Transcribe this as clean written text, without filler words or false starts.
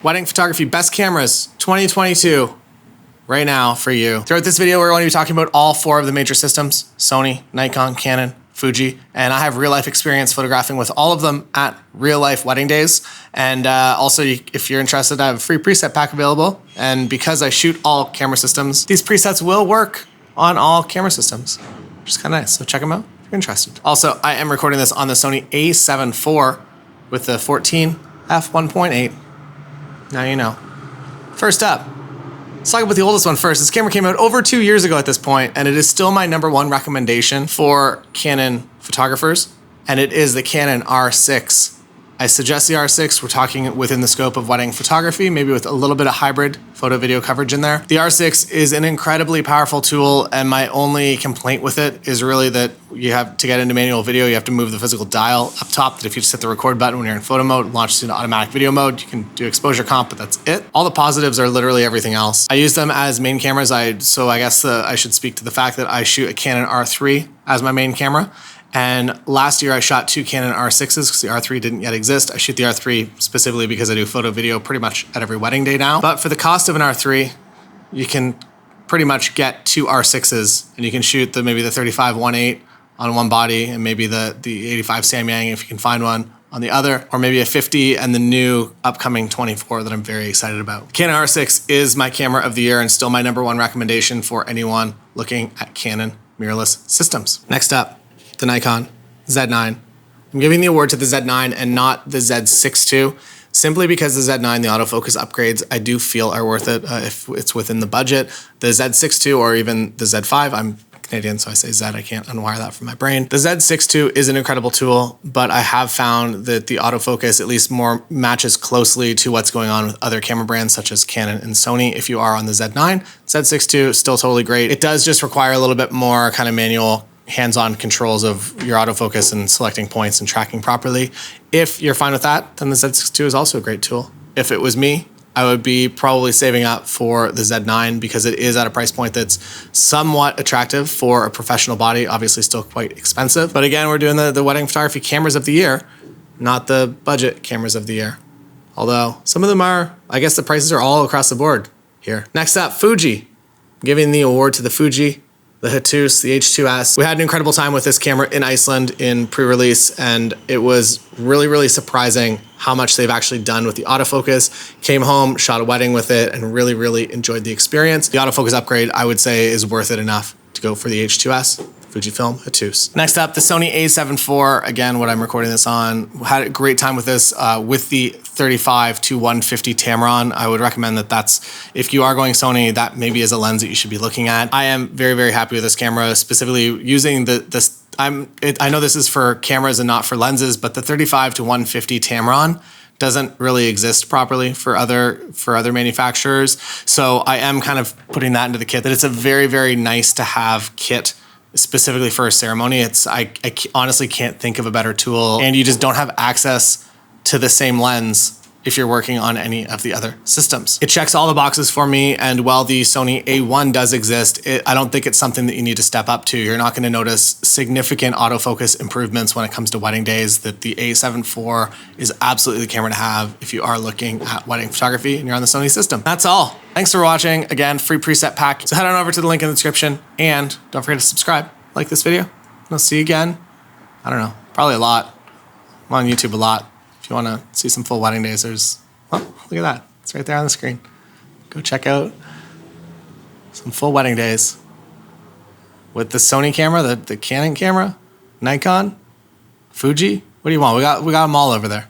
Wedding photography best cameras 2022 right now for you. Throughout this video, we're going to be talking about all four of the major systems: Sony, Nikon, Canon, Fuji, and I have real life experience photographing with all of them at real life wedding days. And also, if you're interested, I have a free preset pack available. And because I shoot all camera systems, these presets will work on all camera systems, which is kind of nice. So check them out if you're interested. Also, I am recording this on the Sony A7 IV with the 14 f1.8. Now you know. First up, let's talk about the oldest one first. This camera came out over 2 years ago at this point, and it is still my #1 recommendation for Canon photographers, and it is the Canon R6. I suggest the R6. We're talking within the scope of wedding photography, maybe with a little bit of hybrid photo-video coverage in there. The R6 is an incredibly powerful tool, and my only complaint with it is really that you have to get into manual video, you have to move the physical dial up top, that if you just hit the record button when you're in photo mode, it launches into automatic video mode. You can do exposure comp, but that's it. All the positives are literally everything else. I use them as main cameras, so I guess I should speak to the fact that I shoot a Canon R3 as my main camera. And last year I shot 2 Canon R6s because the R3 didn't yet exist. I shoot the R3 specifically because I do photo video pretty much at every wedding day now. But for the cost of an R3, you can pretty much get 2 R6s, and you can shoot maybe the 35 1.8 on one body and maybe the 85 Samyang if you can find one on the other, or maybe a 50 and the new upcoming 24 that I'm very excited about. Canon R6 is my camera of the year and still my #1 recommendation for anyone looking at Canon mirrorless systems. Next up, the Nikon Z9. I'm giving the award to the Z9 and not the Z6 II, simply because the Z9, the autofocus upgrades, I do feel are worth it if it's within the budget. The Z6 II or even the Z5, I'm Canadian, so I say Z, I can't unwire that from my brain. The Z6 II is an incredible tool, but I have found that the autofocus at least more matches closely to what's going on with other camera brands such as Canon and Sony. If you are on the Z9, Z6 II is still totally great. It does just require a little bit more kind of manual hands-on controls of your autofocus and selecting points and tracking properly. If you're fine with that, then the Z6 II is also a great tool. If it was me, I would be probably saving up for the Z9 because it is at a price point that's somewhat attractive for a professional body, obviously still quite expensive. But again, we're doing the wedding photography cameras of the year, not the budget cameras of the year. Although some of them are, I guess the prices are all across the board here. Next up, Fuji. I'm giving the award to the Fuji, the X-H2s, the H2s. We had an incredible time with this camera in Iceland in pre-release, and it was really, really surprising how much they've actually done with the autofocus. Came home, shot a wedding with it, and really, really enjoyed the experience. The autofocus upgrade, I would say, is worth it enough to go for the H2s. Fujifilm X-H2s. Next up, the Sony A7 IV. Again, what I'm recording this on. Had a great time with this with the 35 to 150 Tamron. I would recommend that's, if you are going Sony, that maybe is a lens that you should be looking at. I am very, very happy with this camera, specifically using I know this is for cameras and not for lenses, but the 35 to 150 Tamron doesn't really exist properly for other manufacturers. So I am kind of putting that into the kit, that it's a very, very nice to have kit specifically for a ceremony. I honestly can't think of a better tool, and you just don't have access to the same lens if you're working on any of the other systems. It checks all the boxes for me, and while the Sony A1 does exist, I don't think it's something that you need to step up to. You're not going to notice significant autofocus improvements when it comes to wedding days. That the A7 IV is absolutely the camera to have if you are looking at wedding photography and you're on the Sony system. That's all. Thanks for watching. Again, free preset pack. So head on over to the link in the description, and don't forget to subscribe. Like this video, and I'll see you again. I don't know, probably a lot. I'm on YouTube a lot. If you want to see some full wedding days, look at that. It's right there on the screen. Go check out some full wedding days with the Sony camera, the Canon camera, Nikon, Fuji. What do you want? We got them all over there.